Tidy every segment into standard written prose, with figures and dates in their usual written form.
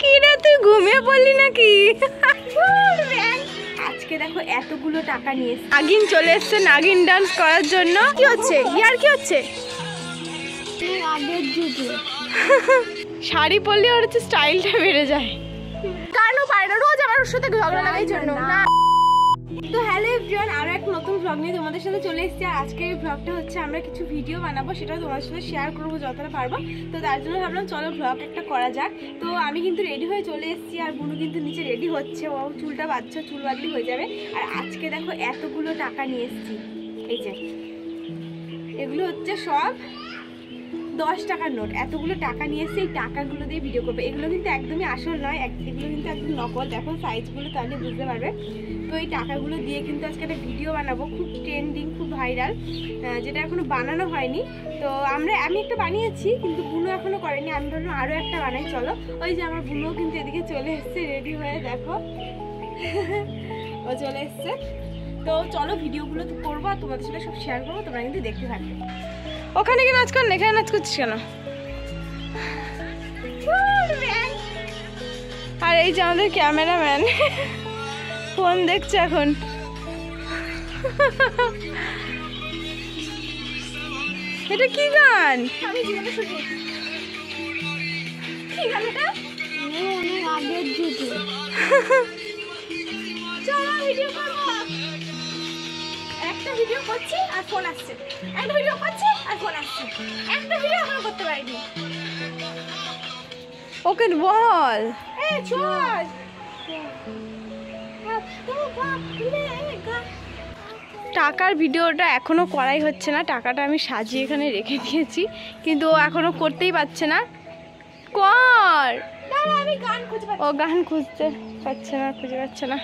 কি রে তুই ঘুমিয়ে পড়লি নাকি? আজকে দেখো এতগুলো টাকা নিয়ে নাগিন চলে এসছে নাগিন ডান্স করার জন্য। কি হচ্ছে ইয়ার কি হচ্ছে? শাড়ি পরলে ওর হচ্ছে স্টাইলটা বেড়ে যায়। কারণ পারে না রোজ আমার ওর সাথে ঝগড়া লাগার জন্য না। তো হ্যালো এভরিওয়ান, আরো এক নতুন ভ্লগ নিয়ে তোমাদের সাথে চলে এসেছি। আর আজকের এই ভ্লগটা হচ্ছে আমরা কিছু ভিডিও বানাবো, সেটাও তোমাদের সাথে শেয়ার করবো যতটা পারবো। তো তার জন্য ভাবলাম চলো ভ্লগ একটা করা যাক। তো আমি কিন্তু রেডি হয়ে চলে এসেছি, আর বুনু কিন্তু নিচে রেডি হচ্ছে, ও চুলটা বাঁধছে, চুল বাঁধলি হয়ে যাবে। আর আজকে দেখো এতগুলো টাকা নিয়ে এসেছি, এই যে এগুলো হচ্ছে সব 10 টাকার নোট। এতগুলো টাকা নিয়ে এসে এই টাকাগুলো দিয়ে ভিডিও করবে। এগুলো কিন্তু একদমই আসল নয়, এগুলো কিন্তু একদম নকল। দেখো সাইজগুলো, তাহলে বুঝতে পারবে। তো এই টাকাগুলো দিয়ে কিন্তু আজকে একটা ভিডিও বানাবো, খুব ট্রেন্ডিং, খুব ভাইরাল, যেটা এখনো বানানো হয়নি। তো আমি একটা বানিয়েছি, কিন্তু বুনু এখনো করেনি। আমি ভাবলাম আরও একটা বানাই, চলো। ওই যে আমার বুনুও কিন্তু এদিকে চলে এসছে রেডি হয়ে, দেখো ও চলে এসছে। তো চলো ভিডিওগুলো তো করবো আর তোমাদের সাথে সব শেয়ার করবো, তোমরা কিন্তু দেখতে থাকবে। ওখানে কি নাচ কর, এখানে নাচ করছিস কেন? আর এই যে আমাদের ক্যামেরাম্যান ফোন দেখছে এখন। এটা কি গান? আমি জীবনে শুনি। কি গান এটা? অনেক আগের যুগে। চলো ভিডিও করব। একটা ভিডিও করছি আর ফোন আসছে, একটা ভিডিও করছি আর ফোন আসছে, একটা ভিডিও এখনো করতে পারিনি। ওকে বল, এই চল। টাকার ভিডিওটা এখনো করাই হচ্ছে না, টাকাটা আমি সাজিয়ে এখানে রেখে দিয়েছি, কিন্তু ও এখনো করতেই পারছে না। কর, আমি গান খুঁজে পাচ্ছি। ও গান খুঁজতে পারছে না, খুঁজে পাচ্ছে না।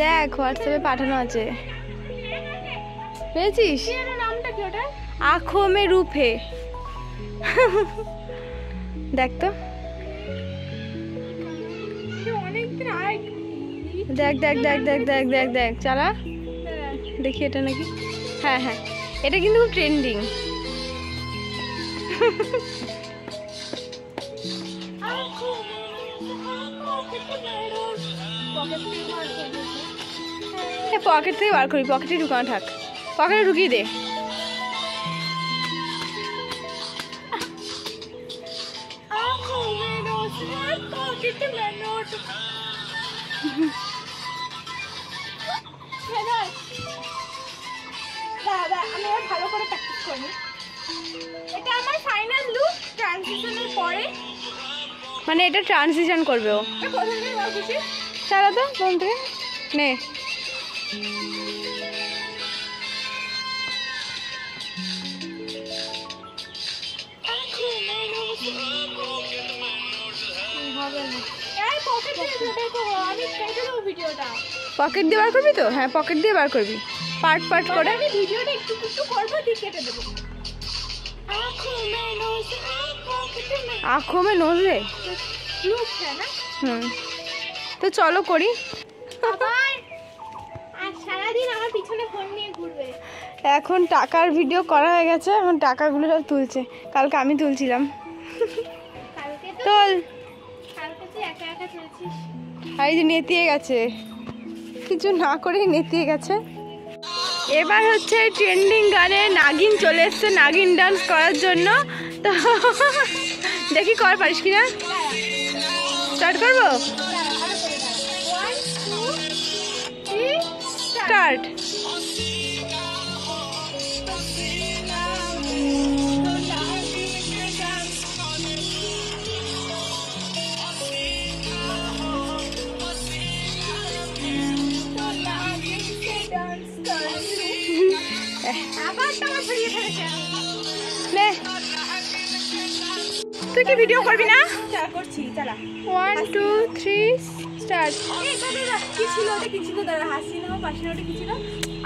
দেখ হোয়াটসঅ্যাপে পাঠানো আছে, পেয়েছিস? নামটা কি ওটা? আঁখোঁ মে রূপে। দেখ তো, দেখ দেখ দেখ দেখ দেখ দেখ দেখ, চালা দেখি এটা নাকি। হ্যাঁ হ্যাঁ, এটা কিন্তু খুব ট্রেন্ডিং। পকেট থেকে বার করি, পকেটে ঢুকানো থাক, পকেটে ঢুকিয়ে দে। আমি ভালো করে প্র্যাকটিস করি। এটা আমার ফাইনাল লুক ট্রানজিশনের পরে, মানে এটা ট্রানজিশন করবে ও। চালা তো কোন থেকে নে। পকেট দিয়ে বার করবি তো? হ্যাঁ পকেট দিয়ে বার করবি, পার্ট পার্ট করে। আমি ভিডিওটা একটু একটু করবো, দিয়ে কেটে দেবো। आँखों में नोज रे लुक है ना। तो चलो करी। এখন টাকার ভিডিও করা হয়ে গেছে, এখন টাকাগুলো সব তুলছে। কালকে আমি তুলছিলাম। তোল। আর এই যে নেতিয়ে গেছে, কিছু না করে নেতিয়ে গেছে। এবার হচ্ছে ট্রেন্ডিং গানে নাগিন চলে এসছে নাগিন ডান্স করার জন্য। তো দেখি কর পারিস কিনা। স্টার্ট করবো, স্টার্ট। তুই কি ভিডিও করবি না? করছি, চালা। 1 2 3 স্টার্ট। কি ছিল ওটা? কি ছিল? দাঁড়া, হাসি না হো পাসি না, ওটা কি ছিল?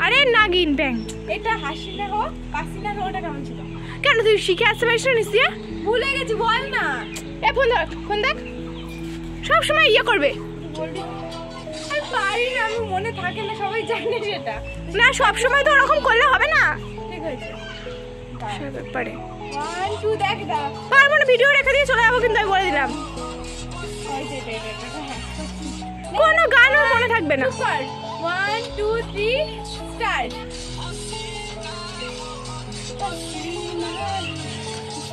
আরে নাগিন ব্যাং। এটা হাসি না হো পাসি না, ওটা কেমন ছিল? কেন তুই শিখে আসতে পারিস না? নিশ্চয় ভুলে গেছি, বল না। এ ফোন ধর, ফোন দেখ। সব সময় ইয়ে করবে, বলবি আমি পারি না, আমি মনে থাকে না, সবাই জানে সেটা। না সব সময় তো ওরকম করলে হবে না। ঠিক আছে, ব্যাপারে 1 2 দেখ দা পারবো না, ভিডিও রেখে দিয়ে চলে যাবো কিন্তু আমি বলে দিলাম। কোনো গানও মনে থাকবে না। 1 2 3 স্টার্ট।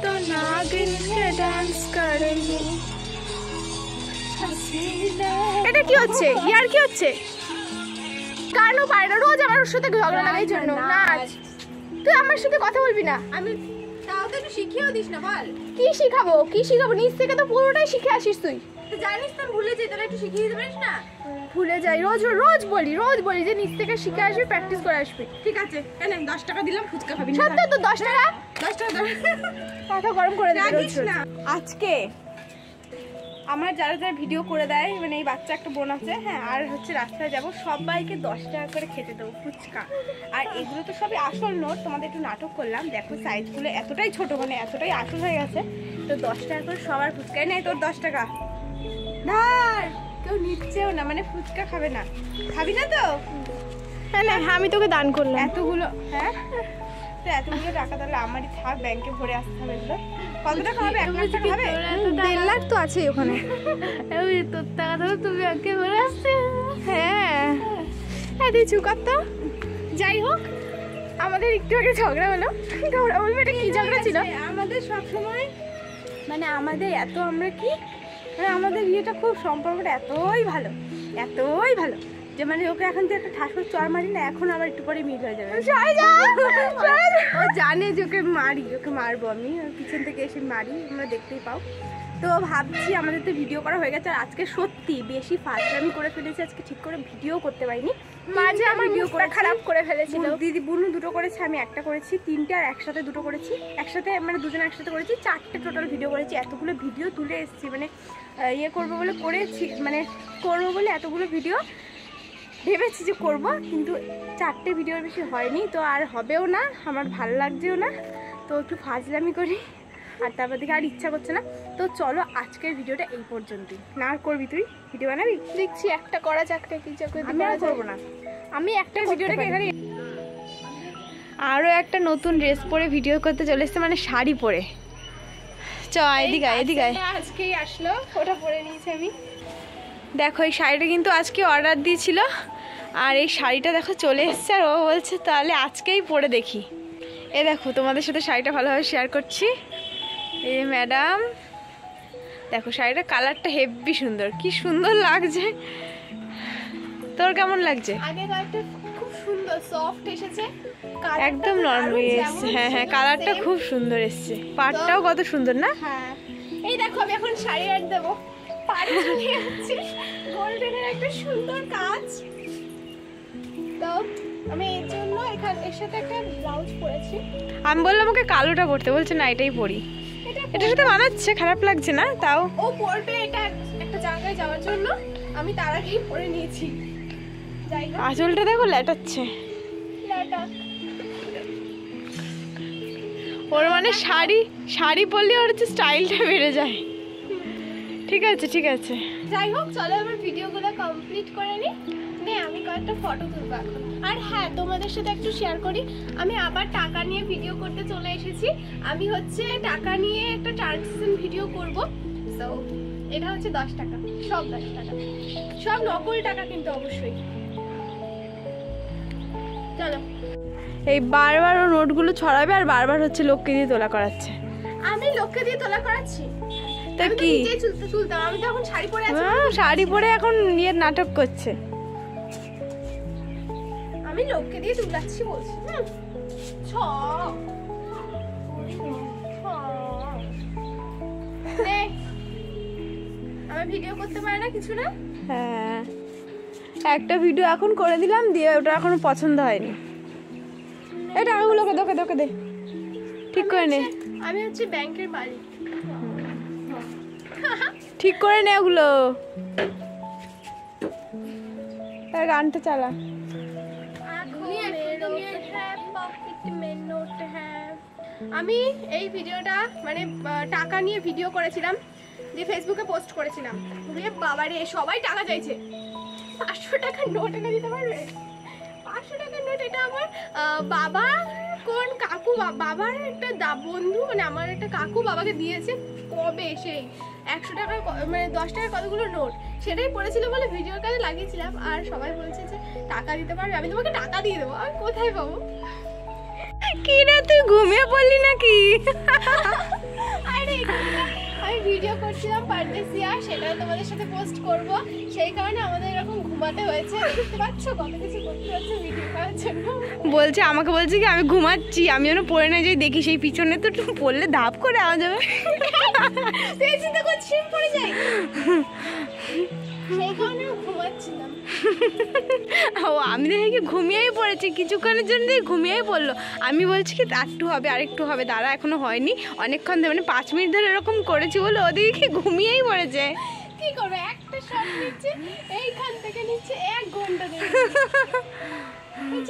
तो नागिन के डांस करेंगे। এটা কি হচ্ছে? ইয়ার কি হচ্ছে? কারণ পারে না, রোজ আমার সাথে ঝগড়া লাগার জন্য। নাচ, তুই আমার সাথে কথা বলবি না। আমি তাও তো একটু শিখিয়েও দিস না। বল কি শিখাবো? কি শিখাবো? নিচ থেকে তো পুরোটাই শিখে আসিস তুই। তো জানিস তো ভুলে যাই, তাহলে একটু শিখিয়ে দিতে পারিস না? ভুলে যাই, রোজ বলি যে নিচ থেকে শিখে আসবি, প্র্যাকটিস করে আসবি। ঠিক আছে, কেন 10 টাকা দিলাম, ফুচকা খাবি না? সত্যি তো 10 টাকা মাথা গরম করে দিস না। আজকে আমার যারা যারা ভিডিও করে দেয়, মানে এই বাচ্চা একটা বোন আছে, হ্যাঁ, আর হচ্ছে রাস্তায় যাবো, সবাইকে 10 টাকা করে খেতে দেবো ফুচকা। আর এগুলো তো সবই আসল নোট, তোমাদের একটু নাটক করলাম। দেখো সাইজগুলো এতটাই ছোট, মানে এতটাই আসল হয়ে গেছে। তো 10 টাকা করে সবার ফুচকাই নেই। তোর 10 টাকা ধার, কেউ নিচ্ছেও না, মানে ফুচকা খাবে না। খাবি না তো? হ্যাঁ না, আমি তোকে দান করলাম এতগুলো। হ্যাঁ, তো এতগুলো টাকা তাহলে আমারই থাক, ব্যাংকে ভরে আসতে হবে। এগুলো কত টাকা হবে? 1 লাখ টাকা হবে? 1.5 লাখ তো আছে ওখানে। তোর টাকা তাহলে তুমি ব্যাংকে ভরে আসছে? হ্যাঁ, হ্যাঁ দিচ্ছু কত। যাই হোক, আমাদের একটু আগে ঝগড়া হলো। তোমরা বলবে এটা কি ঝগড়া ছিল? আমাদের সবসময় মানে আমাদের এত আমরা কি মানে আমাদের ইয়েটা খুব সম্পর্কটা এতই ভালো যে মানে ওকে এখন তো একটা ঠাস করে চড় মারি না, এখন আবার একটু পরে মিট হয়ে যাবে। ও জানে যে ওকে মারবো আমি, পিছন থেকে এসে মারি, আমরা দেখতেই পাও। তো ভাবছি আমাদের তো ভিডিও করা হয়ে গেছে। আর আজকে সত্যি বেশি ফাস্ট আমি করে ফেলেছি, আজকে ঠিক করে ভিডিও করতে পারিনি। মাঝে আমার ভিডিও করে খারাপ করে ফেলেছিল। দিদি বুনু 2টো করেছে, আমি 1টা করেছি, 3টে আর একসাথে 2টো করেছি। একসাথে মানে দুজনে একসাথে করেছি, 4টে টোটাল ভিডিও করেছি। এতগুলো ভিডিও তুলে এসেছি, মানে ইয়ে করবো বলে করেছি, মানে করবো বলে এতগুলো ভিডিও ভেবেছি যে করবো, কিন্তু 4টে ভিডিওর বেশি হয়নি। তো আর হবেও না, আমার ভালো লাগছেও না, তো একটু ফাজলামি করি। আর তারপর থেকে আর ইচ্ছা করছে না। তো চলো আজকের ভিডিওটা এই পর্যন্তই। না আর করবি তুই ভিডিও বানাবি? দেখছি একটা করা যাক, কি আমি আর করবো না। আমি একটা ভিডিওটাকে এখানে আরও একটা নতুন ড্রেস পরে ভিডিও করতে চলে এসছে, মানে শাড়ি পরে। চ এদিকে আজকেই আসলো, ওটা পরে নিয়েছি আমি। দেখো এই শাড়িটা কিন্তু আজকে অর্ডার দিয়েছিল, আর এই শাড়িটা দেখো চলে এসছে। আর ও বলছে তাহলে আজকেই পরে দেখি। এ দেখো তোমাদের সাথে শাড়িটা ভালোভাবে শেয়ার করছি। এই ম্যাডাম দেখো শাড়িটা কালারটা হেভি সুন্দর, কি সুন্দর লাগছে। তোর কেমন লাগছে? আগে কালারটা খুব সুন্দর সফট এসেছে, একদম নরমাল এসেছে। হ্যাঁ হ্যাঁ, কালারটা খুব সুন্দর এসেছে, পাড়টাও কত সুন্দর না? হ্যাঁ, এই দেখো আমি এখন শাড়ি আর দেবো। পাড়ে চলে যাচ্ছে গোল্ডেনের একটা সুন্দর কাজ। তো আমি এর জন্য এর সাথে একটা ব্লাউজ পরেছি। আমি বললাম ওকে কালোটা পরতে, বলছে না এটাই পরি। এটার সাথে মানাচ্ছে, খারাপ লাগছে না। তাও ও পরবে এটা একটা জায়গায় যাওয়ার জন্য, আমি তার আগেই পরে নিয়েছি। আঁচলটা দেখো লেটাচ্ছে, ওর মানে শাড়ি পরলে ওর হচ্ছে স্টাইলটা বেড়ে যায়। ঠিক আছে। যাই হোক, চলো আমার ভিডিওগুলো কমপ্লিট করে নি। আমি কয়েকটা ফটো তুলবো এখন। আর হ্যাঁ, তোমাদের সাথে একটু শেয়ার করি, আমি আবার টাকা নিয়ে ভিডিও করতে চলে এসেছি। আমি হচ্ছে টাকা নিয়ে একটা ট্রানজেকশন ভিডিও করব। সো এটা হচ্ছে 10 টাকা, সব 10 টাকা, সব নকল টাকা কিন্তু অবশ্যই। চলো, এই বারবার ও নোটগুলো ছড়াবে আর বারবার হচ্ছে লোককে দিয়ে তোলা করাচ্ছে। আমি লোককে দিয়ে তোলা করাচ্ছি? তা কি চুলতাম, আমি তো এখন শাড়ি পরে আছি। শাড়ি পরে এখন নিয়ে নাটক করছে। আমি লোককে দিয়ে তুলাচ্ছি বলছি। আমার ভিডিও করতে পারে না, কিছু না। হ্যাঁ, একটা ভিডিও এখন করে দিলাম, দিয়ে ওটা এখনো পছন্দ হয়নি। এটা টাকাগুলোকে দোকে দে, ঠিক করে নে। আমি হচ্ছে ব্যাংকের মালিক, ঠিক করে নে ওগুলো। গানটা চালা। আমি এই ভিডিওটা মানে টাকা নিয়ে ভিডিও করেছিলাম, যে ফেসবুকে পোস্ট করেছিলাম। বাবারে সবাই টাকা চাইছে। 500 টাকার নোট এনে দিতে পারবে? 500 টাকার নোট, এটা আমার বাবা কোন কাকু বাবার একটা বন্ধু, মানে আমার একটা কাকু বাবাকে দিয়েছে কবে, সেই 100 টাকার মানে 10 টাকার কতগুলো নোট, সেটাই পড়েছিল বলে ভিডিওর কাজে লাগিয়েছিলাম। আর সবাই বলছে যে টাকা দিতে পারবে, আমি তোমাকে টাকা দিয়ে দেবো। আমি কোথায় পাবো? কি না তুই ঘুমিয়ে পড়লি নাকি? আরে আমি ভিডিও করছিলাম পারদেশিয়া, সেটাও তোমাদের সাথে পোস্ট করব, সেই কারণে আমাদের এরকম ঘুমাতে হয়েছে। দেখতে পাচ্ছ কত কিছু করতে হচ্ছে ভিডিও করার জন্য। বলছে, আমাকে বলছে কি আমি ঘুমাচ্ছি, আমি যেন পড়ে না যাই, দেখি সেই পিছনে তো একটু পড়লে ধাপ করে আওয়াজ হবে। তুই চিন্তা করছিস পড়ে যাই, সেই কারণে ঘুমাচ্ছিলাম। ও আমি দেখি ঘুমিয়েই পড়েছি, কিছুক্ষণের জন্য ঘুমিয়েই পড়লো। আমি বলছি কি আরেকটু হবে, দাঁড়া এখনো হয়নি, অনেকক্ষণ ধরে মানে 5 মিনিট ধরে এরকম করেছি বলে ওদিকে ঘুমিয়েই পড়েছে। কি করবে, একটা শট নিচ্ছে এইখান থেকে নিচ্ছে 1 ঘন্টা ধরে।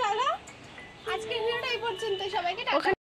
চলো আজকের ভিডিওটা এই পর্যন্ত, সবাইকে টাটা।